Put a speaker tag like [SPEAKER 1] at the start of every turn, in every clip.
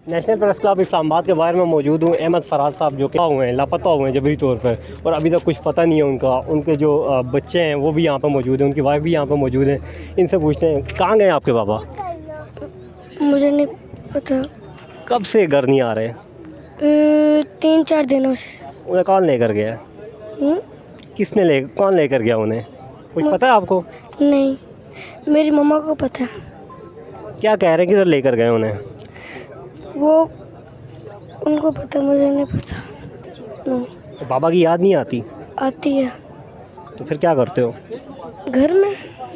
[SPEAKER 1] National press club Islamabad के बारे में मौजूद हूँ। अहमद फराज साहब जो कि हुए हैं, लापता हुए हैं जबरी तौर पर, और अभी तक कुछ पता नहीं है उनका। उनके जो बच्चे हैं वो भी यहाँ पर मौजूद हैं, उनकी वाइफ भी यहाँ पर मौजूद है। इनसे पूछते हैं कहाँ गए आपके बाबा?
[SPEAKER 2] मुझे नहीं पता।
[SPEAKER 1] कब से घर नहीं आ रहे?
[SPEAKER 2] 3-4 दिनों से।
[SPEAKER 1] उन्हें कौन लेकर गया? कौन लेकर गया उन्हें? कुछ पता है आपको?
[SPEAKER 2] नहीं, मेरी मम्मा को पता है।
[SPEAKER 1] क्या कह रहे हैं, किधर लेकर गए उन्हें?
[SPEAKER 2] वो उनको पता, मुझे नहीं पता। नो।
[SPEAKER 1] तो बाबा की याद नहीं आती?
[SPEAKER 2] आती है।
[SPEAKER 1] तो फिर क्या करते हो?
[SPEAKER 2] घर में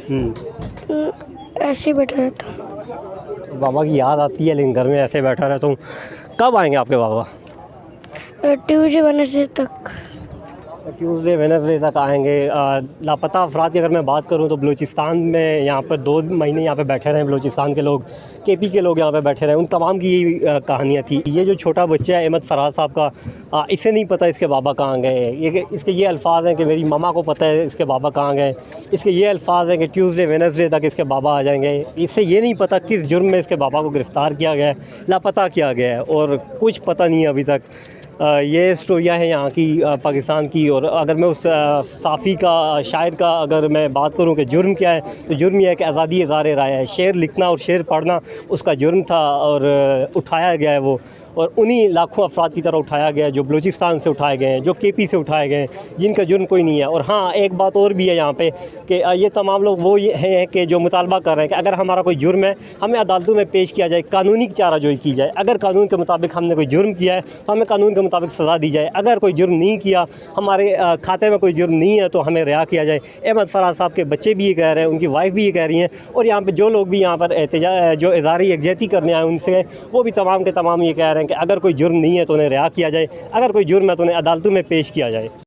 [SPEAKER 1] हम्म।
[SPEAKER 2] ऐसे ही बैठा रहता हूँ।
[SPEAKER 1] बाबा की याद आती है लेकिन घर में ऐसे बैठा रहता हूँ। कब आएंगे आपके बाबा?
[SPEAKER 2] ट्यूसडे वेडनेसडे तक।
[SPEAKER 1] ट्यूसडे वेडनेसडे तक आएंगे। लापता अफराद की अगर मैं बात करूं तो बलूचिस्तान में यहाँ पर 2 महीने यहाँ पे बैठे रहे बलूचिस्तान के लोग, केपी के लोग यहाँ पे बैठे रहे। उन तमाम की यही कहानियाँ थी। ये जो छोटा बच्चा है अहमद फराज साहब का, इसे नहीं पता इसके बाबा कहाँ गए। इसके ये अल्फाज हैं कि मेरी मामा को पता है इसके बाबा कहाँ गए। इसके ये अल्फाज हैं कि ट्यूसडे वेडनेसडे तक इसके बाबा आ जाएंगे। इससे ये नहीं पता किस जुर्म में इसके बाबा को गिरफ़्तार किया गया है, लापता किया गया है, और कुछ पता नहीं है अभी तक। ये स्टोरियाँ हैं यहाँ की, पाकिस्तान की। और अगर मैं उस साफ़ी का, शायर का अगर मैं बात करूँ कि जुर्म क्या है, तो जुर्म यह है कि आज़ादी इज़हार राय है। शेर लिखना और शेर पढ़ना उसका जुर्म था, और उठाया गया है वो, और उन्हीं लाखों अफराद की तरह उठाया गया है जो बलूचिस्तान से उठाए गए हैं, जो केपी से उठाए गए हैं, जिनका जुर्म कोई नहीं है। और हाँ, एक बात और भी है यहाँ पे कि ये तमाम लोग वो ये हैं कि जो मुतालबा कर रहे हैं कि अगर हमारा कोई जुर्म है हमें अदालतों में पेश किया जाए, कानूनी चाराजोई की जाए। अगर कानून के मुताबिक हमने कोई जुर्म किया है तो हमें कानून के मुताबिक सज़ा दी जाए। अगर कोई जुर्म नहीं किया, हमारे खाते में कोई जुर्म नहीं है, तो हमें रिहा किया जाए। अहमद फराज साहब के बच्चे भी ये कह रहे हैं, उनकी वाइफ भी ये कह रही हैं, और यहाँ पर जो लोग भी यहाँ पर जो इज़हार यकजहती करने आए उनसे, वो भी तमाम के तमाम ये कह रहे हैं कि अगर कोई जुर्म नहीं है तो उन्हें रिहा किया जाए, अगर कोई जुर्म है तो उन्हें अदालतों में पेश किया जाए।